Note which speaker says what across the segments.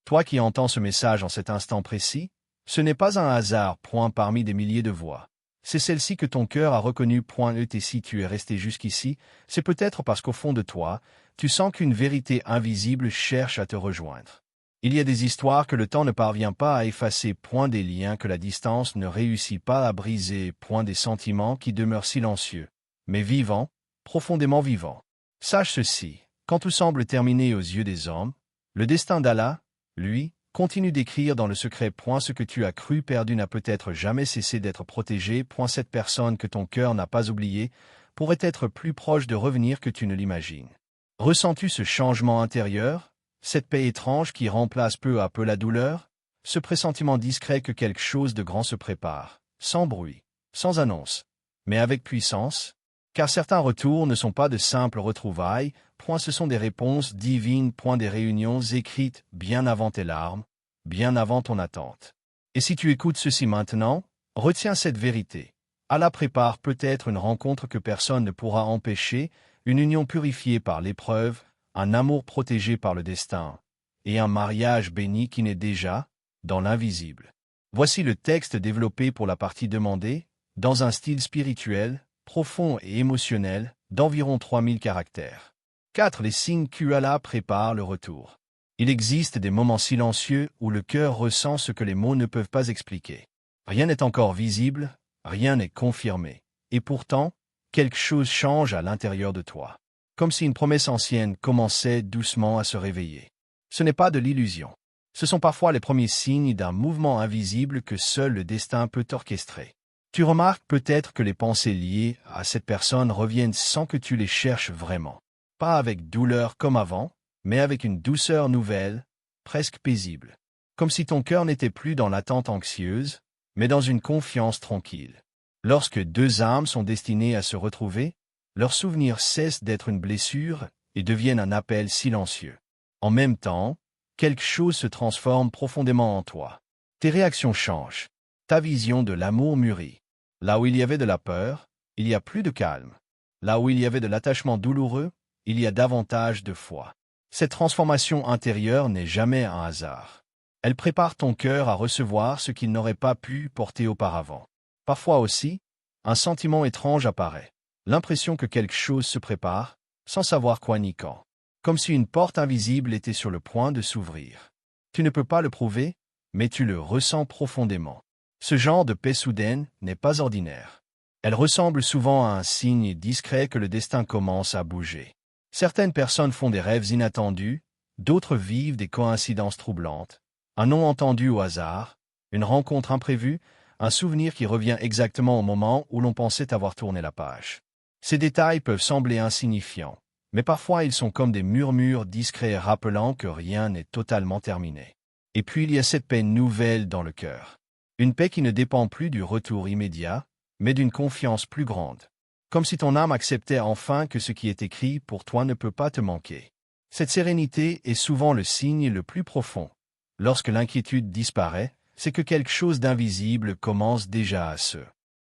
Speaker 1: Toi qui entends ce message en cet instant précis, ce n'est pas un hasard, point parmi des milliers de voix. C'est celle-ci que ton cœur a reconnue, point. Et si tu es resté jusqu'ici, c'est peut-être parce qu'au fond de toi, tu sens qu'une vérité invisible cherche à te rejoindre. Il y a des histoires que le temps ne parvient pas à effacer, point des liens que la distance ne réussit pas à briser, point des sentiments qui demeurent silencieux, mais vivants, profondément vivants. Sache ceci, quand tout semble terminé aux yeux des hommes, le destin d'Allah, lui, continue d'écrire dans le secret. Point ce que tu as cru perdu n'a peut-être jamais cessé d'être protégé. Point cette personne que ton cœur n'a pas oubliée pourrait être plus proche de revenir que tu ne l'imagines. Ressens-tu ce changement intérieur, cette paix étrange qui remplace peu à peu la douleur, ce pressentiment discret que quelque chose de grand se prépare, sans bruit, sans annonce, mais avec puissance? Car certains retours ne sont pas de simples retrouvailles, point ce sont des réponses divines, point des réunions écrites bien avant tes larmes, bien avant ton attente. Et si tu écoutes ceci maintenant, retiens cette vérité. Allah prépare peut-être une rencontre que personne ne pourra empêcher, une union purifiée par l'épreuve, un amour protégé par le destin, et un mariage béni qui naît déjà, dans l'invisible. Voici le texte développé pour la partie demandée, dans un style spirituel, profond et émotionnel, d'environ 3000 caractères. 4. Les signes qu'Allah prépare le retour. Il existe des moments silencieux où le cœur ressent ce que les mots ne peuvent pas expliquer. Rien n'est encore visible, rien n'est confirmé. Et pourtant, quelque chose change à l'intérieur de toi. Comme si une promesse ancienne commençait doucement à se réveiller. Ce n'est pas de l'illusion. Ce sont parfois les premiers signes d'un mouvement invisible que seul le destin peut orchestrer. Tu remarques peut-être que les pensées liées à cette personne reviennent sans que tu les cherches vraiment. Pas avec douleur comme avant, mais avec une douceur nouvelle, presque paisible. Comme si ton cœur n'était plus dans l'attente anxieuse, mais dans une confiance tranquille. Lorsque deux âmes sont destinées à se retrouver, leurs souvenirs cessent d'être une blessure et deviennent un appel silencieux. En même temps, quelque chose se transforme profondément en toi. Tes réactions changent. Ta vision de l'amour mûrit. Là où il y avait de la peur, il y a plus de calme. Là où il y avait de l'attachement douloureux, il y a davantage de foi. Cette transformation intérieure n'est jamais un hasard. Elle prépare ton cœur à recevoir ce qu'il n'aurait pas pu porter auparavant. Parfois aussi, un sentiment étrange apparaît. L'impression que quelque chose se prépare, sans savoir quoi ni quand. Comme si une porte invisible était sur le point de s'ouvrir. Tu ne peux pas le prouver, mais tu le ressens profondément. Ce genre de paix soudaine n'est pas ordinaire. Elle ressemble souvent à un signe discret que le destin commence à bouger. Certaines personnes font des rêves inattendus, d'autres vivent des coïncidences troublantes. Un nom entendu au hasard, une rencontre imprévue, un souvenir qui revient exactement au moment où l'on pensait avoir tourné la page. Ces détails peuvent sembler insignifiants, mais parfois ils sont comme des murmures discrets rappelant que rien n'est totalement terminé. Et puis il y a cette paix nouvelle dans le cœur. Une paix qui ne dépend plus du retour immédiat, mais d'une confiance plus grande. Comme si ton âme acceptait enfin que ce qui est écrit pour toi ne peut pas te manquer. Cette sérénité est souvent le signe le plus profond. Lorsque l'inquiétude disparaît, c'est que quelque chose d'invisible commence déjà à se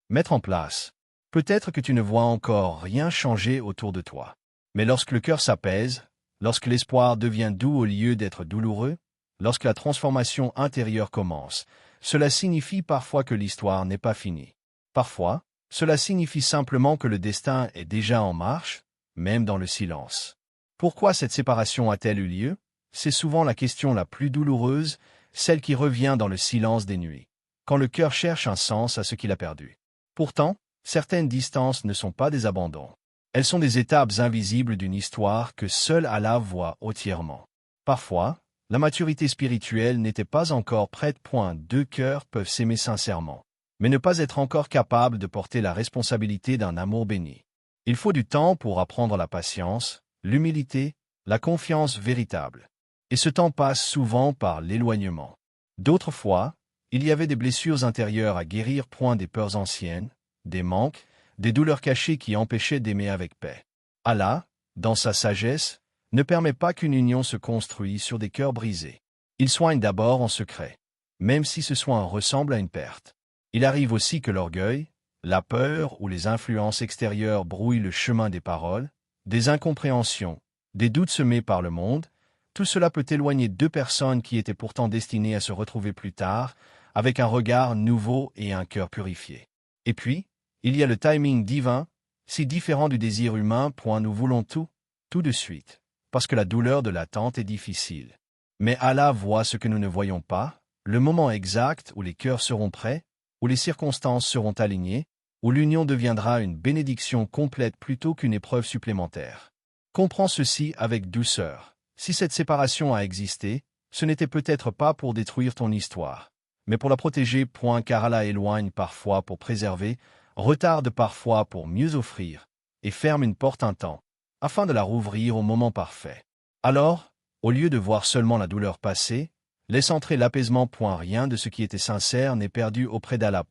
Speaker 1: mettre en place. Peut-être que tu ne vois encore rien changer autour de toi. Mais lorsque le cœur s'apaise, lorsque l'espoir devient doux au lieu d'être douloureux, lorsque la transformation intérieure commence, cela signifie parfois que l'histoire n'est pas finie. Parfois, cela signifie simplement que le destin est déjà en marche, même dans le silence. Pourquoi cette séparation a-t-elle eu lieu? C'est souvent la question la plus douloureuse, celle qui revient dans le silence des nuits, quand le cœur cherche un sens à ce qu'il a perdu. Pourtant, certaines distances ne sont pas des abandons. Elles sont des étapes invisibles d'une histoire que seul Allah voit entièrement. Parfois, la maturité spirituelle n'était pas encore prête. Deux cœurs peuvent s'aimer sincèrement, mais ne pas être encore capables de porter la responsabilité d'un amour béni. Il faut du temps pour apprendre la patience, l'humilité, la confiance véritable. Et ce temps passe souvent par l'éloignement. D'autres fois, il y avait des blessures intérieures à guérir. Des peurs anciennes, des manques, des douleurs cachées qui empêchaient d'aimer avec paix. Allah, dans sa sagesse, ne permet pas qu'une union se construise sur des cœurs brisés. Il soigne d'abord en secret, même si ce soin ressemble à une perte. Il arrive aussi que l'orgueil, la peur ou les influences extérieures brouillent le chemin des paroles, des incompréhensions, des doutes semés par le monde, Tout cela peut éloigner deux personnes qui étaient pourtant destinées à se retrouver plus tard, avec un regard nouveau et un cœur purifié. Et puis, il y a le timing divin, si différent du désir humain, nous voulons tout de suite, parce que la douleur de l'attente est difficile. Mais Allah voit ce que nous ne voyons pas, le moment exact où les cœurs seront prêts, où les circonstances seront alignées, où l'union deviendra une bénédiction complète plutôt qu'une épreuve supplémentaire. Comprends ceci avec douceur. Si cette séparation a existé, ce n'était peut-être pas pour détruire ton histoire, mais pour la protéger. Car Allah éloigne parfois pour préserver, retarde parfois pour mieux offrir, et ferme une porte un temps, afin de la rouvrir au moment parfait. Alors, au lieu de voir seulement la douleur passer, laisse entrer l'apaisement. Rien de ce qui était sincère n'est perdu auprès d'Allah.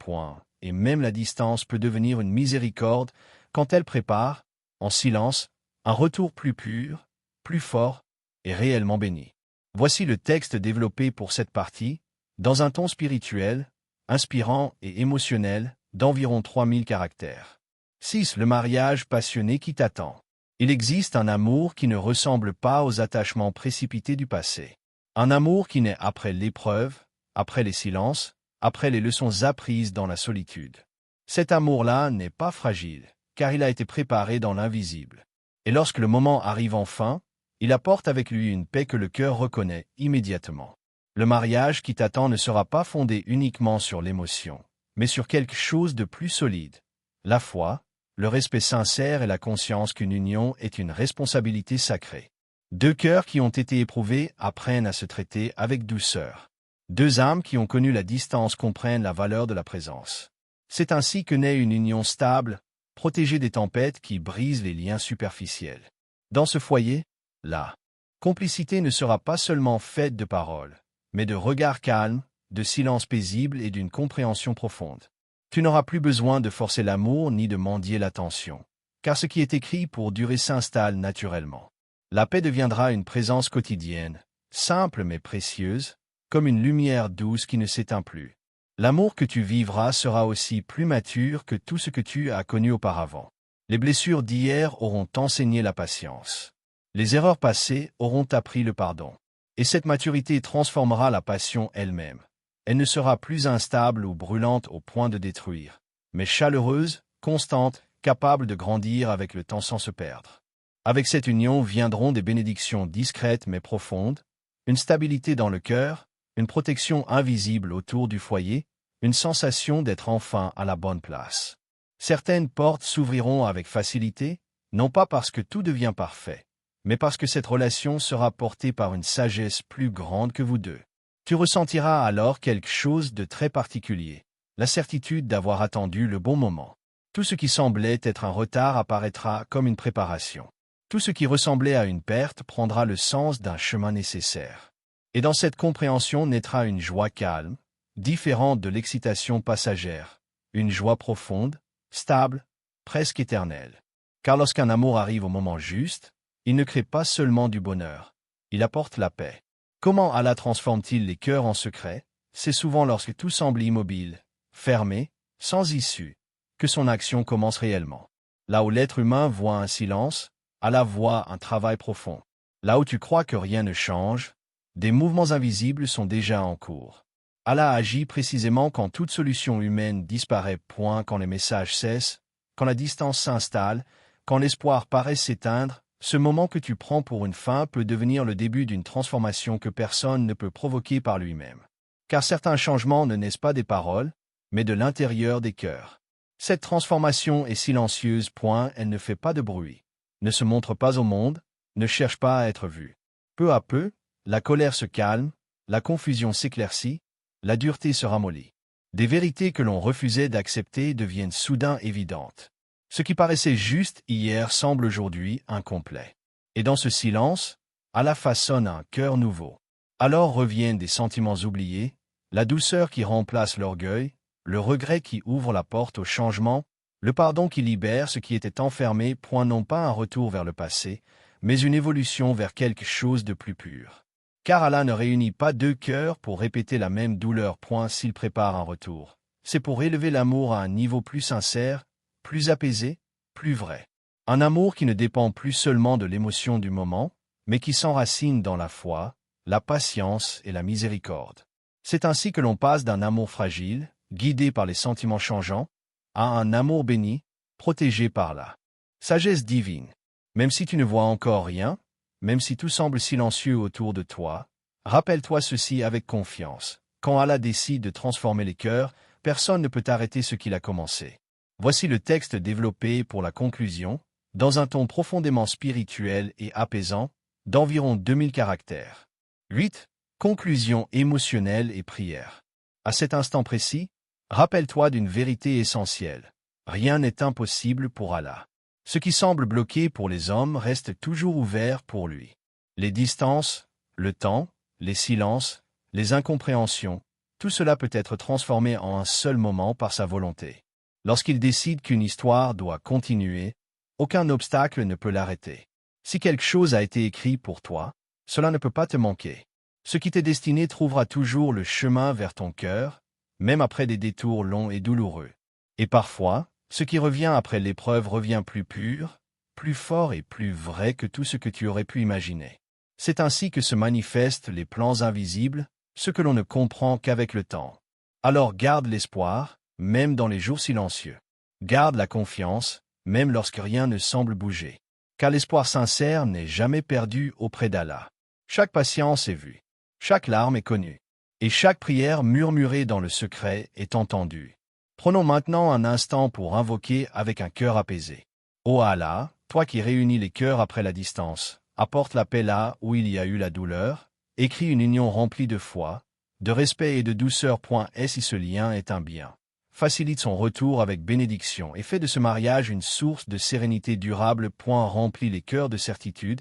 Speaker 1: Et même la distance peut devenir une miséricorde quand elle prépare, en silence, un retour plus pur, plus fort et réellement béni. Voici le texte développé pour cette partie, dans un ton spirituel, inspirant et émotionnel, d'environ 3000 caractères. 6. Le mariage passionné qui t'attend. Il existe un amour qui ne ressemble pas aux attachements précipités du passé. Un amour qui naît après l'épreuve, après les silences, après les leçons apprises dans la solitude. Cet amour-là n'est pas fragile, car il a été préparé dans l'invisible. Et lorsque le moment arrive enfin, il apporte avec lui une paix que le cœur reconnaît immédiatement. Le mariage qui t'attend ne sera pas fondé uniquement sur l'émotion, mais sur quelque chose de plus solide. La foi, le respect sincère et la conscience qu'une union est une responsabilité sacrée. Deux cœurs qui ont été éprouvés apprennent à se traiter avec douceur. Deux âmes qui ont connu la distance comprennent la valeur de la présence. C'est ainsi que naît une union stable, protégée des tempêtes qui brisent les liens superficiels. Dans ce foyer, la complicité ne sera pas seulement faite de paroles, mais de regards calmes, de silence paisible et d'une compréhension profonde. Tu n'auras plus besoin de forcer l'amour ni de mendier l'attention, car ce qui est écrit pour durer s'installe naturellement. La paix deviendra une présence quotidienne, simple mais précieuse, comme une lumière douce qui ne s'éteint plus. L'amour que tu vivras sera aussi plus mature que tout ce que tu as connu auparavant. Les blessures d'hier auront enseigné la patience. Les erreurs passées auront appris le pardon. Et cette maturité transformera la passion elle-même. Elle ne sera plus instable ou brûlante au point de détruire, mais chaleureuse, constante, capable de grandir avec le temps sans se perdre. Avec cette union viendront des bénédictions discrètes mais profondes, une stabilité dans le cœur, une protection invisible autour du foyer, une sensation d'être enfin à la bonne place. Certaines portes s'ouvriront avec facilité, non pas parce que tout devient parfait, mais parce que cette relation sera portée par une sagesse plus grande que vous deux. Tu ressentiras alors quelque chose de très particulier, la certitude d'avoir attendu le bon moment. Tout ce qui semblait être un retard apparaîtra comme une préparation. Tout ce qui ressemblait à une perte prendra le sens d'un chemin nécessaire. Et dans cette compréhension naîtra une joie calme, différente de l'excitation passagère, une joie profonde, stable, presque éternelle. Car lorsqu'un amour arrive au moment juste, il ne crée pas seulement du bonheur, il apporte la paix. Comment Allah transforme-t-il les cœurs en secret? C'est souvent lorsque tout semble immobile, fermé, sans issue, que son action commence réellement. Là où l'être humain voit un silence, Allah voit un travail profond. Là où tu crois que rien ne change, des mouvements invisibles sont déjà en cours. Allah agit précisément quand toute solution humaine disparaît. Quand les messages cessent, quand la distance s'installe, quand l'espoir paraît s'éteindre, ce moment que tu prends pour une fin peut devenir le début d'une transformation que personne ne peut provoquer par lui-même. Car certains changements ne naissent pas des paroles, mais de l'intérieur des cœurs. Cette transformation est silencieuse. Elle ne fait pas de bruit, ne se montre pas au monde, ne cherche pas à être vue. Peu à peu, la colère se calme, la confusion s'éclaircit, la dureté se ramollit. Des vérités que l'on refusait d'accepter deviennent soudain évidentes. Ce qui paraissait juste hier semble aujourd'hui incomplet. Et dans ce silence, Allah façonne un cœur nouveau. Alors reviennent des sentiments oubliés, la douceur qui remplace l'orgueil, le regret qui ouvre la porte au changement, le pardon qui libère ce qui était enfermé. Non pas un retour vers le passé, mais une évolution vers quelque chose de plus pur. Car Allah ne réunit pas deux cœurs pour répéter la même douleur. S'il prépare un retour, c'est pour élever l'amour à un niveau plus sincère, plus apaisé, plus vrai. Un amour qui ne dépend plus seulement de l'émotion du moment, mais qui s'enracine dans la foi, la patience et la miséricorde. C'est ainsi que l'on passe d'un amour fragile, guidé par les sentiments changeants, à un amour béni, protégé par la sagesse divine. Même si tu ne vois encore rien, même si tout semble silencieux autour de toi, rappelle-toi ceci avec confiance. Quand Allah décide de transformer les cœurs, personne ne peut arrêter ce qu'il a commencé. Voici le texte développé pour la conclusion, dans un ton profondément spirituel et apaisant, d'environ 2000 caractères. 8. Conclusion émotionnelle et prière. À cet instant précis, rappelle-toi d'une vérité essentielle. Rien n'est impossible pour Allah. Ce qui semble bloqué pour les hommes reste toujours ouvert pour lui. Les distances, le temps, les silences, les incompréhensions, tout cela peut être transformé en un seul moment par sa volonté. Lorsqu'il décide qu'une histoire doit continuer, aucun obstacle ne peut l'arrêter. Si quelque chose a été écrit pour toi, cela ne peut pas te manquer. Ce qui t'est destiné trouvera toujours le chemin vers ton cœur, même après des détours longs et douloureux. Et parfois, ce qui revient après l'épreuve revient plus pur, plus fort et plus vrai que tout ce que tu aurais pu imaginer. C'est ainsi que se manifestent les plans invisibles, ce que l'on ne comprend qu'avec le temps. Alors garde l'espoir, même dans les jours silencieux. Garde la confiance, même lorsque rien ne semble bouger. Car l'espoir sincère n'est jamais perdu auprès d'Allah. Chaque patience est vue, chaque larme est connue, et chaque prière murmurée dans le secret est entendue. Prenons maintenant un instant pour invoquer avec un cœur apaisé. Ô Allah, toi qui réunis les cœurs après la distance, apporte la paix là où il y a eu la douleur, écris une union remplie de foi, de respect et de douceur. Si ce lien est un bien, facilite son retour avec bénédiction et fait de ce mariage une source de sérénité durable. Remplit les cœurs de certitude,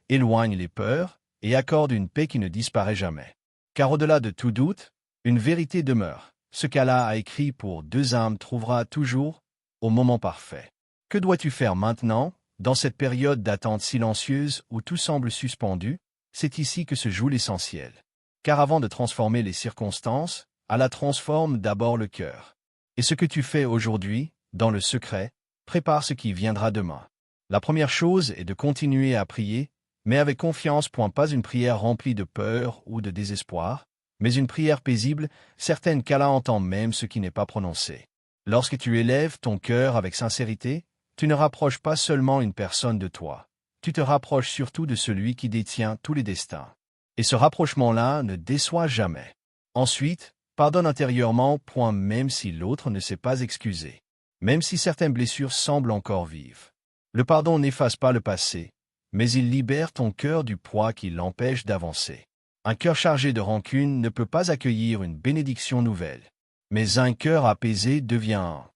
Speaker 1: éloigne les peurs, et accorde une paix qui ne disparaît jamais. Car au-delà de tout doute, une vérité demeure. Ce qu'Allah a écrit pour deux âmes trouvera toujours, au moment parfait. Que dois-tu faire maintenant, dans cette période d'attente silencieuse où tout semble suspendu? C'est ici que se joue l'essentiel. Car avant de transformer les circonstances, Allah transforme d'abord le cœur. Et ce que tu fais aujourd'hui, dans le secret, prépare ce qui viendra demain. La première chose est de continuer à prier, mais avec confiance. Pas une prière remplie de peur ou de désespoir, mais une prière paisible, certaine qu'Allah entend même ce qui n'est pas prononcé. Lorsque tu élèves ton cœur avec sincérité, tu ne rapproches pas seulement une personne de toi, tu te rapproches surtout de celui qui détient tous les destins. Et ce rapprochement-là ne déçoit jamais. Ensuite, pardonne intérieurement. Même si l'autre ne s'est pas excusé, même si certaines blessures semblent encore vives. Le pardon n'efface pas le passé, mais il libère ton cœur du poids qui l'empêche d'avancer. Un cœur chargé de rancune ne peut pas accueillir une bénédiction nouvelle. Mais un cœur apaisé devient un